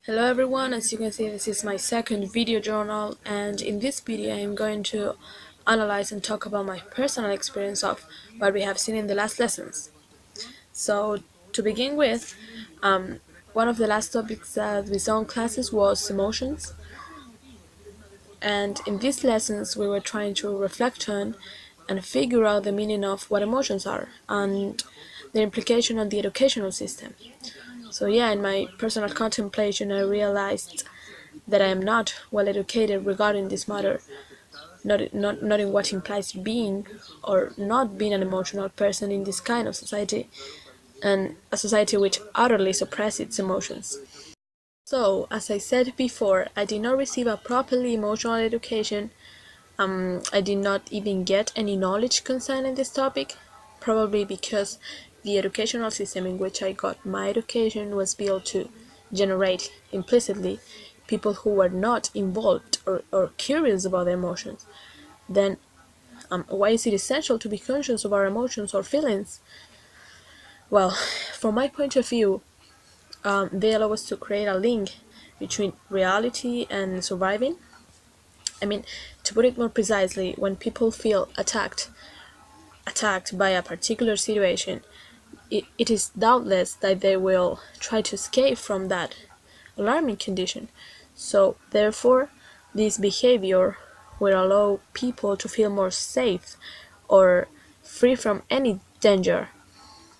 Hello everyone, as you can see this is my second video journal, and in this video I am going to analyze and talk about my personal experience of what we have seen in the last lessons. So to begin with, one of the last topics that we saw in classes was emotions, and in these lessons we were trying to reflect on and figure out the meaning of what emotions are and their implication on the educational system. So yeah, in my personal contemplation I realized that I am not well educated regarding this matter, not in what implies being or not being an emotional person in this kind of society, and a society which utterly suppresses its emotions. So, as I said before, I did not receive a properly emotional education. I did not even get any knowledge concerning this topic, probably because the educational system in which I got my education was built to generate implicitly people who were not involved or curious about their emotions. Then, why is it essential to be conscious of our emotions or feelings? Well, from my point of view, they allow us to create a link between reality and surviving. I mean, to put it more precisely, when people feel attacked by a particular situation, it is doubtless that they will try to escape from that alarming condition. So, therefore, this behavior will allow people to feel more safe or free from any danger.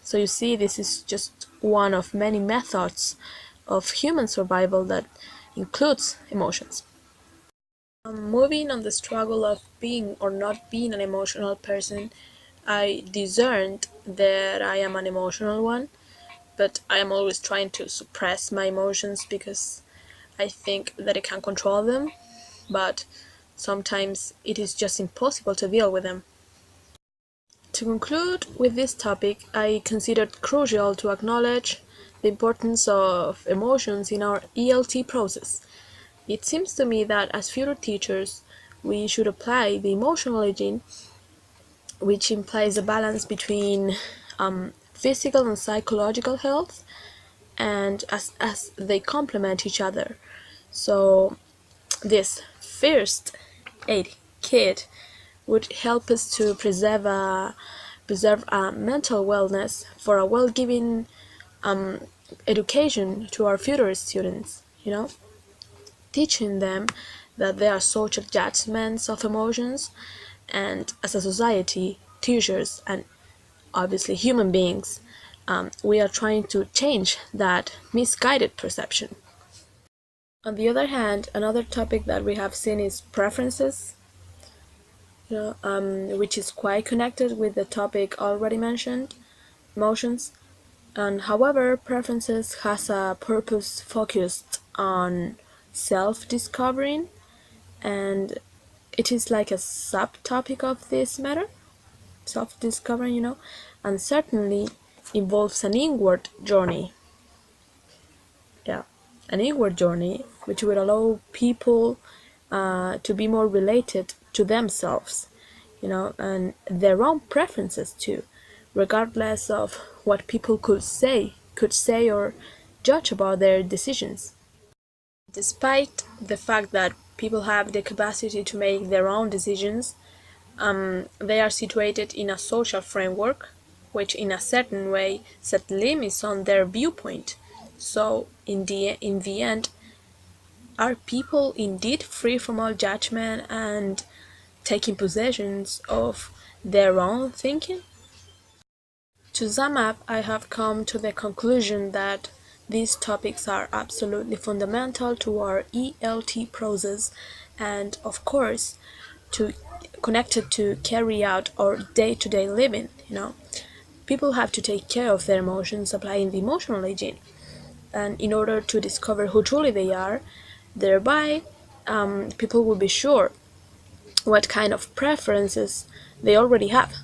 So, you see, this is just one of many methods of human survival that includes emotions. Moving on the struggle of being or not being an emotional person, I discerned that I am an emotional one, but I am always trying to suppress my emotions because I think that I can control them, but sometimes it is just impossible to deal with them. To conclude with this topic, I considered crucial to acknowledge the importance of emotions in our ELT process. It seems to me that as future teachers, we should apply the emotional hygiene, which implies a balance between physical and psychological health, and as they complement each other. So this first aid kit would help us to preserve a mental wellness for a well-giving education to our future students, teaching them that there are social judgments of emotions, and as a society, teachers, and obviously human beings, we are trying to change that misguided perception. On the other hand, another topic that we have seen is preferences, which is quite connected with the topic already mentioned, emotions. And however, preferences has a purpose focused on self-discovering, and it is like a subtopic of this matter, self-discovery, and certainly involves an inward journey. Yeah, an inward journey which will allow people to be more related to themselves, and their own preferences too, regardless of what people could say or judge about their decisions. Despite the fact that people have the capacity to make their own decisions, they are situated in a social framework which in a certain way set limits on their viewpoint. So in the end, are people indeed free from all judgment and taking possessions of their own thinking? To sum up, I have come to the conclusion that these topics are absolutely fundamental to our ELT process, and of course to connected to carry out our day-to-day living. People have to take care of their emotions, applying the emotional hygiene, and in order to discover who truly they are, thereby people will be sure what kind of preferences they already have.